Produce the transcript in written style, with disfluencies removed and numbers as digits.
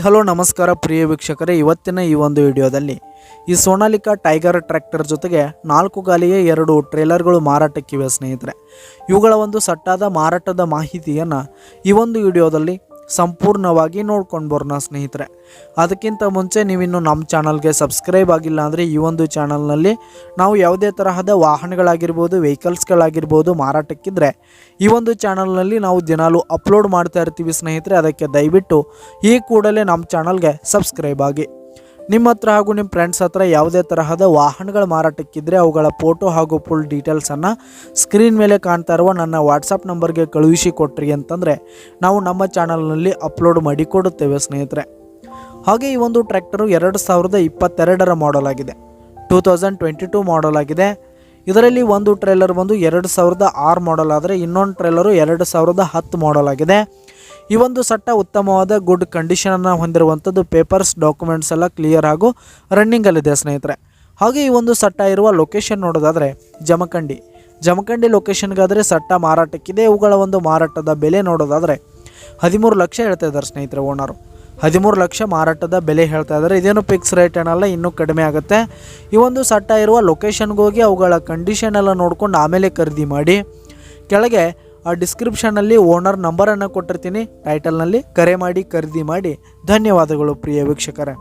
Hello ನಮಸ್ಕಾರ ಪ್ರಿಯ ವೀಕ್ಷಕರೇ, ಇವತ್ತಿನ ಈ ಒಂದು ವಿಡಿಯೋದಲ್ಲಿ ಈ ಸೋನಾಲಿಕಾ ಟೈಗರ್ ಟ್ರ್ಯಾಕ್ಟರ್ ಜೊತೆಗೆ 4 ಗಾಲಿಯ 2 ಟ್ರೇಲರ್ಗಳು ಮಾರಾಟಕ್ಕಿವೆ ಸ್ನೇಹಿತರೆ. ಇವುಗಳ ಒಂದು ಸಟ್ಟಾದ ಮಾರಾಟದ ಮಾಹಿತಿಯನ್ನು ಈ ಒಂದು ವಿಡಿಯೋದಲ್ಲಿ ಸಂಪೂರ್ಣವಾಗಿ ನೋಡ್ಕೊಂಡು ಬರೋಣ ಸ್ನೇಹಿತರೆ. ಅದಕ್ಕಿಂತ ಮುಂಚೆ ನೀವಿನ್ನು ನಮ್ಮ ಚಾನಲ್ಗೆ ಸಬ್ಸ್ಕ್ರೈಬ್ ಆಗಿಲ್ಲ ಅಂದರೆ ಈ ಒಂದು ಚಾನಲ್ನಲ್ಲಿ ನಾವು ಯಾವುದೇ ತರಹದ ವಾಹನಗಳಾಗಿರ್ಬೋದು, ವೆಹಿಕಲ್ಸ್ಗಳಾಗಿರ್ಬೋದು ಮಾರಾಟಕ್ಕಿದ್ರೆ ಈ ಒಂದು ಚಾನಲ್ನಲ್ಲಿ ನಾವು ದಿನಾಲೂ ಅಪ್ಲೋಡ್ ಮಾಡ್ತಾ ಇರ್ತೀವಿ ಸ್ನೇಹಿತರೆ. ಅದಕ್ಕೆ ದಯವಿಟ್ಟು ಈ ಕೂಡಲೇ ನಮ್ಮ ಚಾನಲ್ಗೆ ಸಬ್ಸ್ಕ್ರೈಬ್ ಆಗಿ. ನಿಮ್ಮ ಹತ್ರ ಹಾಗೂ ನಿಮ್ಮ ಫ್ರೆಂಡ್ಸ್ ಹತ್ರ ಯಾವುದೇ ತರಹದ ವಾಹನಗಳ ಮಾರಾಟಕ್ಕಿದ್ರೆ ಅವುಗಳ ಫೋಟೋ ಹಾಗೂ ಫುಲ್ ಡೀಟೇಲ್ಸನ್ನು ಸ್ಕ್ರೀನ್ ಮೇಲೆ ಕಾಣ್ತಾ ಇರುವ ನನ್ನ ವಾಟ್ಸಪ್ ನಂಬರ್ಗೆ ಕಳುಹಿಸಿ ಕೊಟ್ರಿ ಅಂತಂದರೆ ನಾವು ನಮ್ಮ ಚಾನಲ್ನಲ್ಲಿ ಅಪ್ಲೋಡ್ ಮಾಡಿ ಕೊಡುತ್ತೇವೆ ಸ್ನೇಹಿತರೆ. ಹಾಗೆ ಈ ಒಂದು ಟ್ರ್ಯಾಕ್ಟರು 2022ರ ಮಾಡೆಲ್ ಆಗಿದೆ, 2022 ಮಾಡೆಲ್ ಆಗಿದೆ. ಇದರಲ್ಲಿ ಒಂದು ಟ್ರೇಲರ್ ಬಂದು 2006 ಮಾಡೆಲ್ ಆದರೆ ಇನ್ನೊಂದು ಟ್ರೇಲರು 2010 ಮಾಡೆಲ್ ಆಗಿದೆ. ಈ ಒಂದು ಸಟ್ಟ ಉತ್ತಮವಾದ ಗುಡ್ ಕಂಡೀಷನನ್ನು ಹೊಂದಿರುವಂಥದ್ದು. ಪೇಪರ್ಸ್ ಡಾಕ್ಯುಮೆಂಟ್ಸ್ ಎಲ್ಲ ಕ್ಲಿಯರ್ ಹಾಗೂ ರನ್ನಿಂಗಲ್ಲಿದೆ ಸ್ನೇಹಿತರೆ. ಹಾಗೆ ಈ ಒಂದು ಸಟ್ಟ ಇರುವ ಲೊಕೇಶನ್ ನೋಡೋದಾದರೆ ಜಮಖಂಡಿ ಲೊಕೇಶನ್ಗಾದರೆ ಸಟ್ಟ ಮಾರಾಟಕ್ಕಿದೆ. ಇವುಗಳ ಒಂದು ಮಾರಾಟದ ಬೆಲೆ ನೋಡೋದಾದರೆ 13 ಲಕ್ಷ ಹೇಳ್ತಾ ಇದ್ದಾರೆ ಸ್ನೇಹಿತರೆ. ಓನರು 13 ಲಕ್ಷ ಮಾರಾಟದ ಬೆಲೆ ಹೇಳ್ತಾ ಇದ್ದಾರೆ. ಇದೇನು ಫಿಕ್ಸ್ ರೇಟ್ ಏನಲ್ಲ, ಇನ್ನೂ ಕಡಿಮೆ ಆಗುತ್ತೆ. ಈ ಒಂದು ಸಟ್ಟ ಇರುವ ಲೊಕೇಶನ್ಗೆ ಹೋಗಿ ಅವುಗಳ ಕಂಡೀಷನ್ ಎಲ್ಲ ನೋಡ್ಕೊಂಡು ಆಮೇಲೆ ಖರೀದಿ ಮಾಡಿ. ಕೆಳಗೆ ಆ ಡಿಸ್ಕ್ರಿಪ್ಷನ್ನಲ್ಲಿ ಓನರ್ ನಂಬರನ್ನು ಕೊಟ್ಟಿರ್ತೀನಿ, ಟೈಟಲ್ನಲ್ಲಿ ಕರೆ ಮಾಡಿ ಖರೀದಿ ಮಾಡಿ. ಧನ್ಯವಾದಗಳು ಪ್ರಿಯ ವೀಕ್ಷಕರೇ.